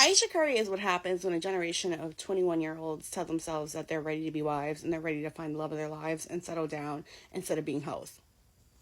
Aisha Curry is what happens when a generation of 21-year-olds tell themselves that they're ready to be wives and they're ready to find the love of their lives and settle down instead of being hoes.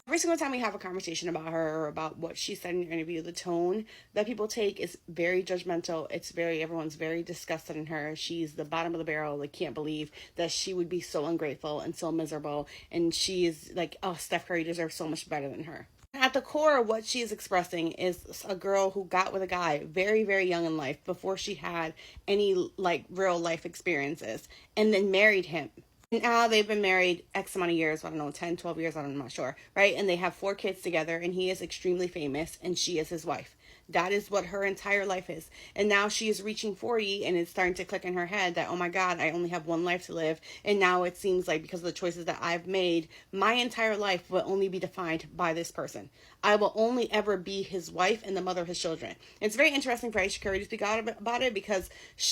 Every single time we have a conversation about her or about what she said in your interview, the tone that people take is very judgmental. Everyone's very disgusted in her. She's the bottom of the barrel. They can't believe that she would be so ungrateful and so miserable. And she is like, oh, Steph Curry deserves so much better than her. At the core, what she is expressing is a girl who got with a guy very, very young in life before she had any like real life experiences and then married him. Now they've been married X amount of years, I don't know, 10, 12 years, I'm not sure, right? And they have 4 kids together, and he is extremely famous, and she is his wife. That is what her entire life is. And now she is reaching 40, and it's starting to click in her head that, oh my God, I only have one life to live. And now it seems like because of the choices that I've made, my entire life will only be defined by this person. I will only ever be his wife and the mother of his children. It's very interesting for Aisha Curry to speak out about it because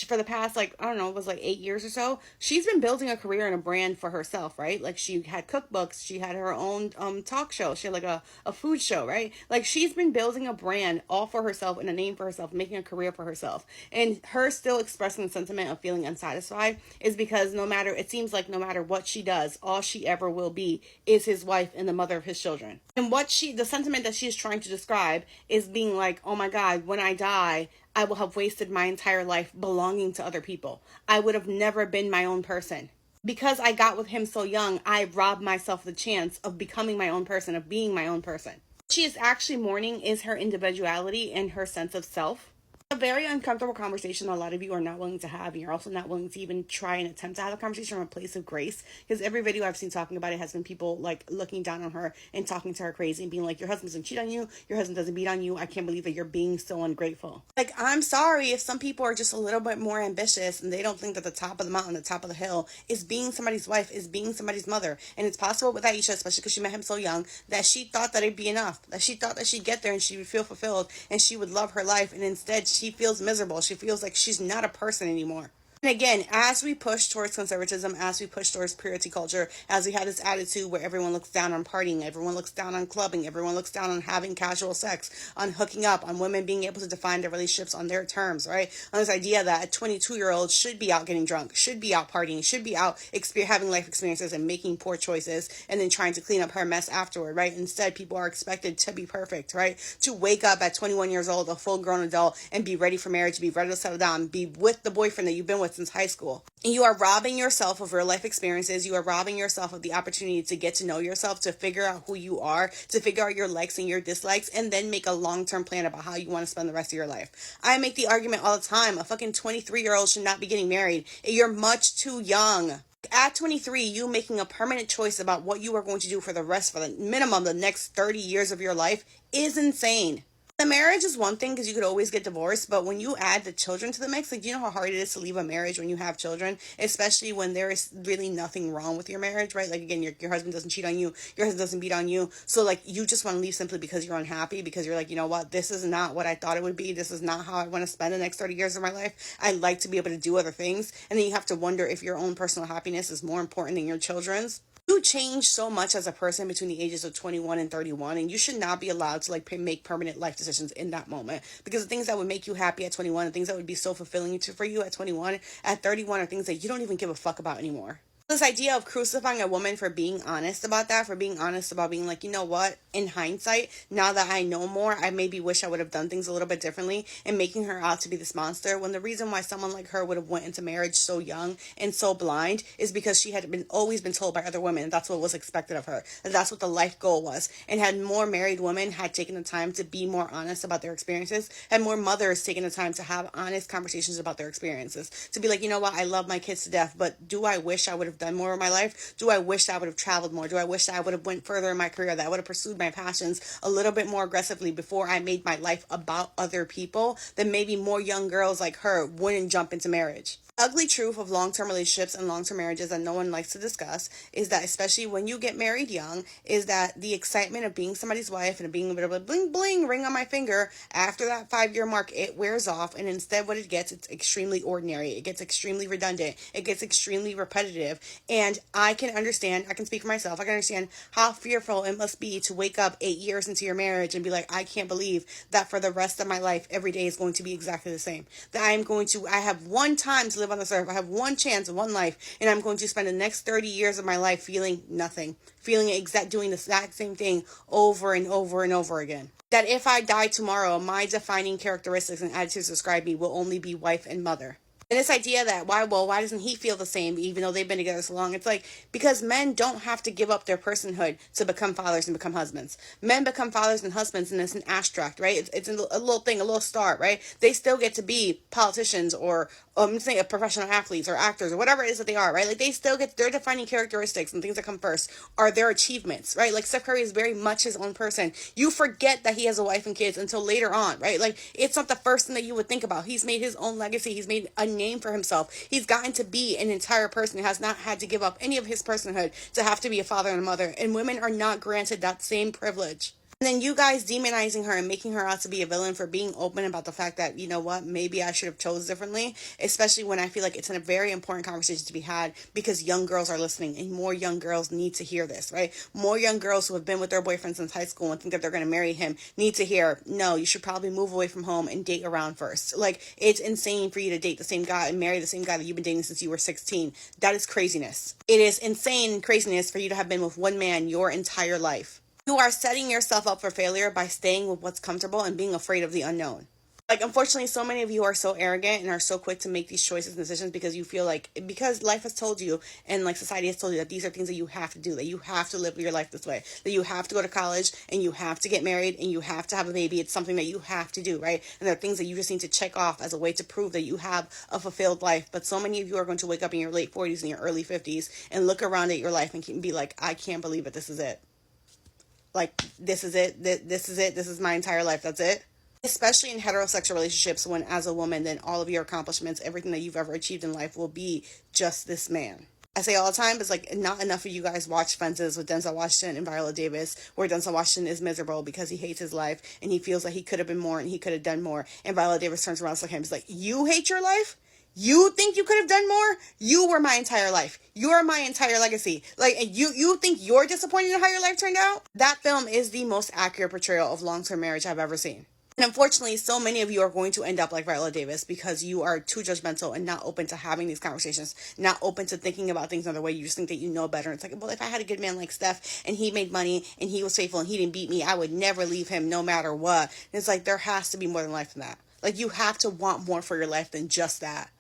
for the past, like, I don't know, it was like 8 years or so, she's been building a career and a brand for herself, right? Like, she had cookbooks, she had her own talk show, she had like a food show, right? Like, she's been building a brand all for herself and a name for herself, making a career for herself. And her still expressing the sentiment of feeling unsatisfied is because it seems like no matter what she does, all she ever will be is his wife and the mother of his children. And the sentiment that she is trying to describe is being like, oh my God, when I die, I will have wasted my entire life belonging to other people. I would have never been my own person. Because I got with him so young, I robbed myself the chance of becoming my own person, of being my own person. What she is actually mourning is her individuality and her sense of self. A very uncomfortable conversation that a lot of you are not willing to have, and you're also not willing to even try and attempt to have a conversation from a place of grace, because every video I've seen talking about it has been people like looking down on her and talking to her crazy and being like, your husband doesn't cheat on you, your husband doesn't beat on you, I can't believe that you're being so ungrateful. Like, I'm sorry if some people are just a little bit more ambitious and they don't think that the top of the mountain, the top of the hill is being somebody's wife, is being somebody's mother. And it's possible with Aisha, especially because she met him so young, that she thought that it'd be enough, that she thought that she'd get there and she would feel fulfilled and she would love her life, and instead she feels miserable. She feels like she's not a person anymore. And again, as we push towards conservatism, as we push towards purity culture, as we have this attitude where everyone looks down on partying, everyone looks down on clubbing, everyone looks down on having casual sex, on hooking up, on women being able to define their relationships on their terms, right? On this idea that a 22-year-old should be out getting drunk, should be out partying, should be out having life experiences and making poor choices and then trying to clean up her mess afterward, right? Instead, people are expected to be perfect, right? To wake up at 21 years old, a full-grown adult, and be ready for marriage, be ready to settle down, be with the boyfriend that you've been with since high school. And you are robbing yourself of real life experiences. You are robbing yourself of the opportunity to get to know yourself, to figure out who you are, to figure out your likes and your dislikes, and then make a long-term plan about how you want to spend the rest of your life. I make the argument all the time, a fucking 23-year-old should not be getting married. You're much too young. At 23, you making a permanent choice about what you are going to do for the minimum, the next 30 years of your life is insane. The marriage is one thing because you could always get divorced, but when you add the children to the mix, like, you know how hard it is to leave a marriage when you have children, especially when there is really nothing wrong with your marriage, right? Like, again, your husband doesn't cheat on you, your husband doesn't beat on you, so like you just want to leave simply because you're unhappy, because you're like, you know what, this is not what I thought it would be, this is not how I want to spend the next 30 years of my life, I'd like to be able to do other things, and then you have to wonder if your own personal happiness is more important than your children's. You change so much as a person between the ages of 21 and 31, and you should not be allowed to like make permanent life decisions in that moment, because the things that would make you happy at 21 and things that would be so fulfilling for you at 21, at 31 are things that you don't even give a fuck about anymore. This idea of crucifying a woman for being honest about that, for being honest about being like, you know what, in hindsight, now that I know more, I maybe wish I would have done things a little bit differently, and making her out to be this monster, when the reason why someone like her would have went into marriage so young and so blind is because she had always been told by other women and that's what was expected of her, and that's what the life goal was. And had more married women had taken the time to be more honest about their experiences, had more mothers taken the time to have honest conversations about their experiences, to be like, you know what, I love my kids to death, but do I wish I would have done more in my life? Do I wish I would have traveled more? Do I wish I would have went further in my career, that I would have pursued my passions a little bit more aggressively before I made my life about other people? Then maybe more young girls like her wouldn't jump into marriage. Ugly truth of long-term relationships and long-term marriages that no one likes to discuss is that, especially when you get married young, is that the excitement of being somebody's wife and being a bit of a bling bling ring on my finger, after that 5 year mark, it wears off, and instead what it gets, it's extremely ordinary, it gets extremely redundant, it gets extremely repetitive. And I can understand, I can speak for myself, I can understand how fearful it must be to wake up 8 years into your marriage and be like, I can't believe that for the rest of my life every day is going to be exactly the same, that I have one time to live on this earth. I have one chance, one life, and I'm going to spend the next 30 years of my life feeling nothing, doing the exact same thing over and over and over again. That if I die tomorrow, my defining characteristics and attitudes to describe me will only be wife and mother. And this idea that why doesn't he feel the same even though they've been together so long? It's like, because men don't have to give up their personhood to become fathers and become husbands. Men become fathers and husbands, and it's an abstract, right? It's a little thing, a little start, right? They still get to be politicians or say professional athletes or actors or whatever it is that they are, right? Like, they still get their defining characteristics, and things that come first are their achievements, right? Like, Steph Curry is very much his own person. You forget that he has a wife and kids until later on, right? Like, it's not the first thing that you would think about. He's made his own legacy. He's made a name for himself. He's gotten to be an entire person. He has not had to give up any of his personhood to have to be a father and a mother. And women are not granted that same privilege. And then you guys demonizing her and making her out to be a villain for being open about the fact that, you know what, maybe I should have chose differently, especially when I feel like it's a very important conversation to be had, because young girls are listening and more young girls need to hear this, right? More young girls who have been with their boyfriend since high school and think that they're going to marry him need to hear, no, you should probably move away from home and date around first. Like, it's insane for you to date the same guy and marry the same guy that you've been dating since you were 16. That is craziness. It is insane craziness for you to have been with one man your entire life. You are setting yourself up for failure by staying with what's comfortable and being afraid of the unknown. Like, unfortunately, so many of you are so arrogant and are so quick to make these choices and decisions because you feel like, because life has told you and like society has told you that these are things that you have to do, that you have to live your life this way, that you have to go to college and you have to get married and you have to have a baby. It's something that you have to do, right? And there are things that you just need to check off as a way to prove that you have a fulfilled life. But so many of you are going to wake up in your late 40s and your early 50s and look around at your life and be like, I can't believe it. This is it. Like, this is it. This is it. This is my entire life. That's it. Especially in heterosexual relationships, when as a woman, then all of your accomplishments, everything that you've ever achieved in life will be just this man. I say all the time, it's like, not enough of you guys watch Fences with Denzel Washington and Viola Davis, where Denzel Washington is miserable because he hates his life and he feels that he could have been more and he could have done more. And Viola Davis turns around and looks at him, he's like, you hate your life? You think you could have done more? You were my entire life. You're my entire legacy. Like, and you think you're disappointed in how your life turned out? That film is the most accurate portrayal of long-term marriage I've ever seen. And unfortunately, so many of you are going to end up like Viola Davis because you are too judgmental and not open to having these conversations, not open to thinking about things another way. You just think that you know better. It's like, well, if I had a good man like Steph and he made money and he was faithful and he didn't beat me, I would never leave him no matter what. And it's like, there has to be more than life than that. Like, you have to want more for your life than just that.